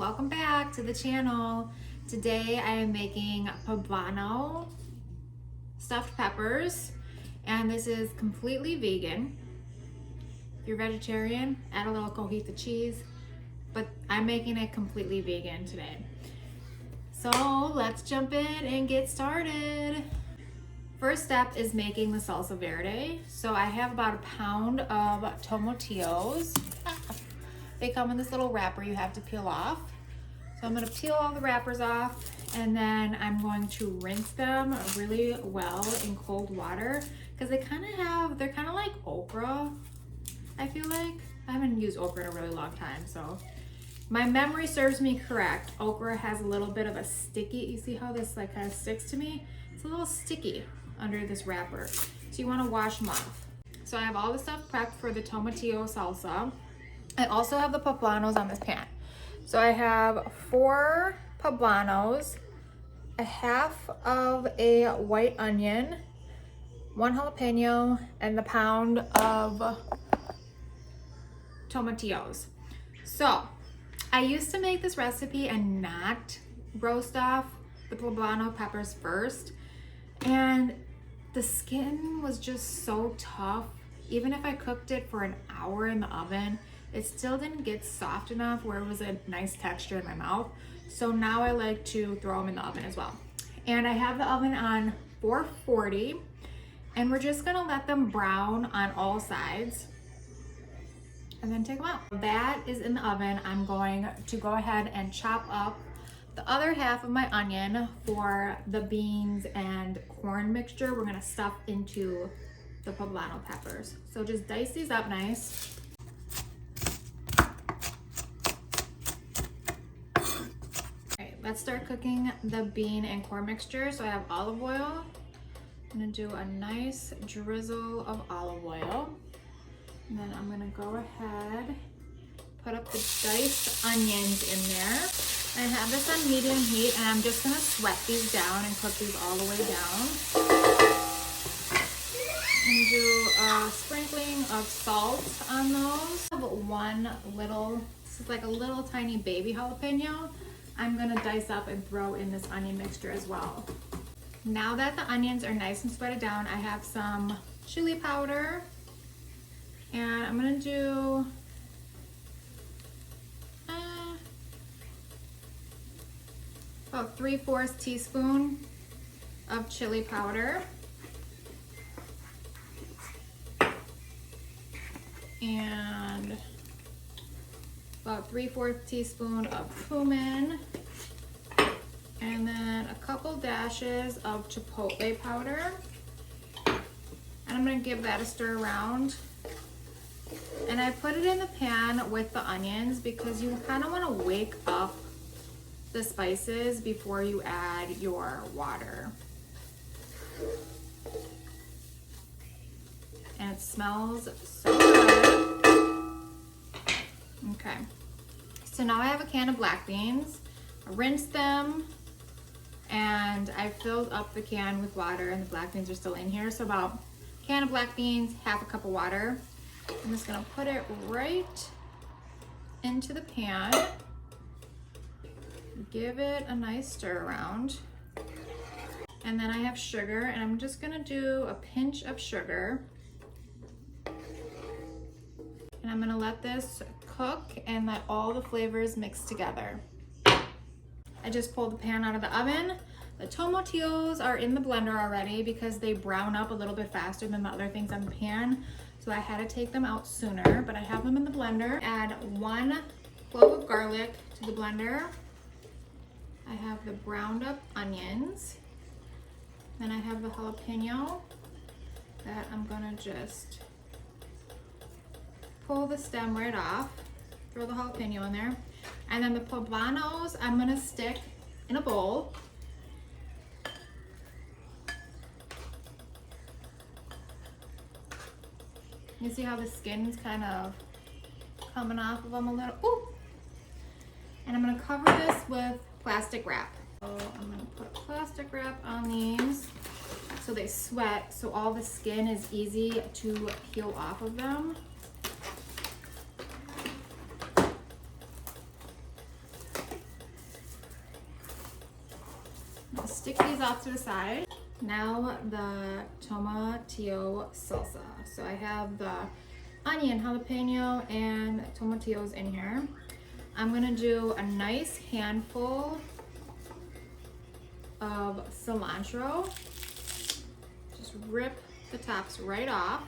welcome back to the channel. Today I am making poblano stuffed peppers, and this is completely vegan. If you're vegetarian, add a little cojita cheese, but I'm making it completely vegan today. So let's jump in and get started. First step is making the salsa verde. So I have about a pound of tomatillos. They come in this little wrapper you have to peel off. So I'm gonna peel all the wrappers off, and then I'm going to rinse them really well in cold water because they're kind of like okra, I feel like. I haven't used okra in a really long time, so my memory serves me correct. Okra has a little bit of a sticky, you see how this like kind of sticks to me? It's a little sticky under this wrapper. So you wanna wash them off. So I have all the stuff prepped for the tomatillo salsa. I also have the poblanos on this pan. So I have 4 poblanos, a half of a white onion, 1 jalapeno, and the pound of tomatillos. So I used to make this recipe and not roast off the poblano peppers first, and the skin was just so tough. Even if I cooked it for an hour in the oven, it still didn't get soft enough where it was a nice texture in my mouth. So now I like to throw them in the oven as well. And I have the oven on 440, and we're just gonna let them brown on all sides and then take them out. That is in the oven. I'm going to go ahead and chop up the other half of my onion for the beans and corn mixture we're gonna stuff into the poblano peppers. So just dice these up nice. Let's start cooking the bean and corn mixture. So I have olive oil. I'm gonna do a nice drizzle of olive oil. And then I'm gonna go ahead, put up the diced onions in there. I have this on medium heat, and I'm just gonna sweat these down and cook these all the way down. And do a sprinkling of salt on those. I have one little, this is like a little tiny baby jalapeno. I'm gonna dice up and throw in this onion mixture as well. Now that the onions are nice and sweated down, I have some chili powder, and I'm gonna do about 3/4 teaspoon of chili powder, and about 3/4 teaspoon of cumin, and then a couple dashes of chipotle powder. And I'm gonna give that a stir around. And I put it in the pan with the onions because you kind of want to wake up the spices before you add your water. And it smells so good. Okay. So now I have a can of black beans. I rinsed them, and I filled up the can with water, and the black beans are still in here. So about a can of black beans, half a cup of water. I'm just gonna put it right into the pan. Give it a nice stir around. And then I have sugar, and I'm just gonna do a pinch of sugar. And I'm gonna let this cook and let all the flavors mix together. I just pulled the pan out of the oven. The tomatillos are in the blender already because they brown up a little bit faster than the other things on the pan. So I had to take them out sooner, but I have them in the blender. Add 1 clove of garlic to the blender. I have the browned up onions. Then I have the jalapeno that I'm gonna just pull the stem right off, throw the jalapeno in there. And then the poblanos I'm gonna stick in a bowl. You see how the skin's kind of coming off of them a little? Ooh. And I'm gonna cover this with plastic wrap. So I'm gonna put plastic wrap on these so they sweat, so all the skin is easy to peel off of them. I'll stick these off to the side. Now the tomatillo salsa. So I have the onion, jalapeno, and tomatillos in here. I'm gonna do a nice handful of cilantro. Just rip the tops right off.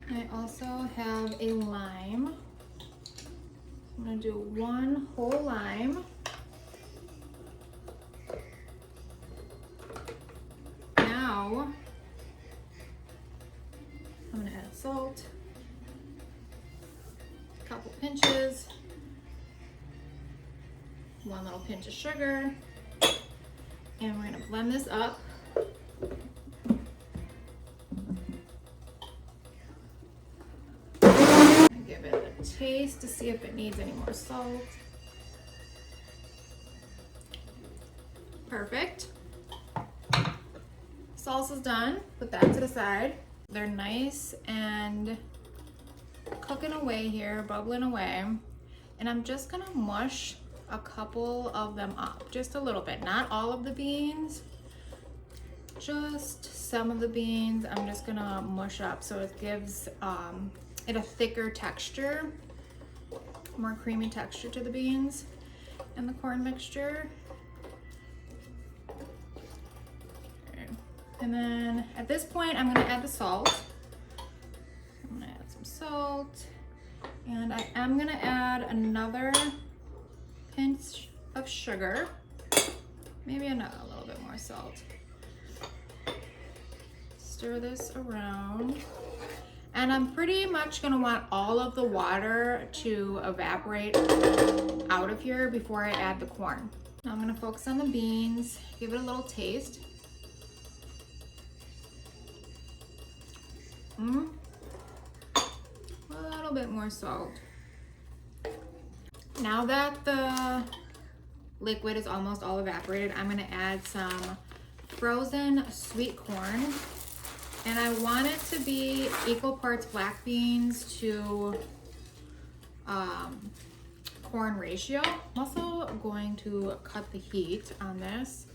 I also have a lime. I'm gonna do one whole lime. Now, I'm gonna add salt, a couple pinches, one little pinch of sugar, and we're gonna blend this up. Give it a taste to see if it needs any more salt. Perfect. Salsa's done. Put that to the side. They're nice and cooking away here, bubbling away. And I'm just gonna mush a couple of them up, just a little bit. Not all of the beans, just some of the beans. I'm just gonna mush up so it gives it a thicker texture, more creamy texture to the beans and the corn mixture. Okay. And then at this point, I'm gonna add the salt. I'm gonna add some salt, and I am gonna add another pinch of sugar, maybe a little bit more salt. Stir this around. And I'm pretty much gonna want all of the water to evaporate out of here before I add the corn. Now I'm gonna focus on the beans, give it a little taste. A little bit more salt. Now that the liquid is almost all evaporated, I'm gonna add some frozen sweet corn. And I want it to be equal parts black beans to corn ratio. I'm also going to cut the heat on this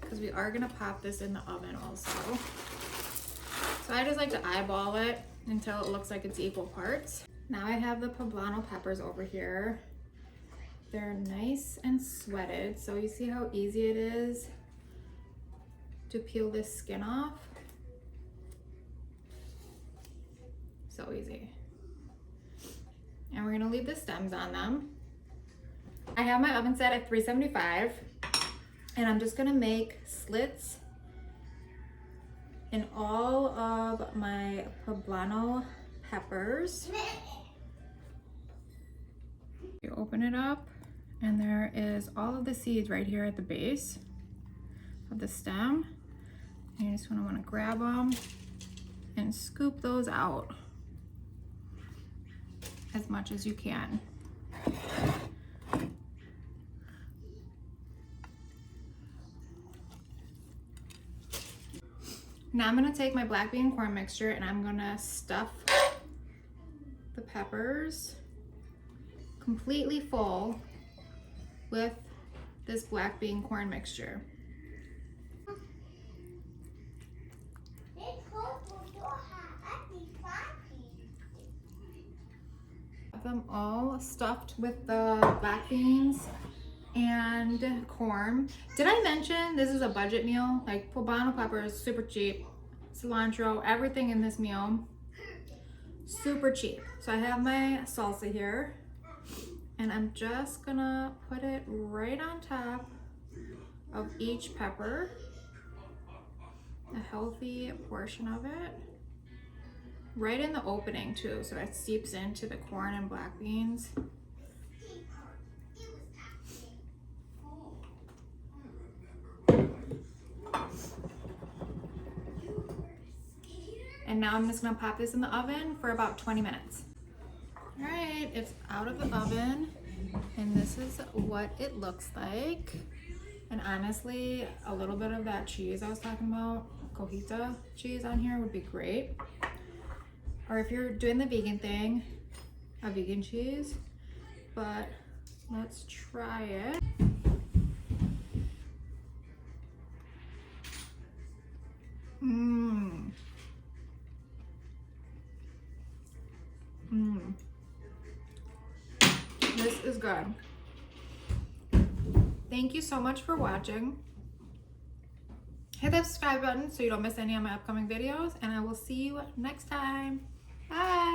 because we are gonna pop this in the oven also. So I just like to eyeball it until it looks like it's equal parts. Now I have the poblano peppers over here. They're nice and sweated, so you see how easy it is to peel this skin off. So easy. And we're gonna leave the stems on them. I have my oven set at 375, and I'm just gonna make slits in all of my poblano peppers. You open it up, and there is all of the seeds right here at the base of the stem. You just want to grab them and scoop those out as much as you can. Now I'm going to take my black bean corn mixture and I'm going to stuff the peppers completely full with this black bean corn mixture. Them all stuffed with the black beans and corn. Did I mention this is a budget meal? Like poblano peppers, super cheap. Cilantro, everything in this meal, super cheap. So I have my salsa here, and I'm just gonna put it right on top of each pepper, a healthy portion of it. Right in the opening too, so it seeps into the corn and black beans. And now I'm just gonna pop this in the oven for about 20 minutes. All right, it's out of the oven, and this is what it looks like. And honestly, a little bit of that cheese I was talking about, cojita cheese on here would be great. Or if you're doing the vegan thing, a vegan cheese. But let's try it. Mmm. Mmm. This is good. Thank you so much for watching. Hit that subscribe button so you don't miss any of my upcoming videos, and I will see you next time. Bye.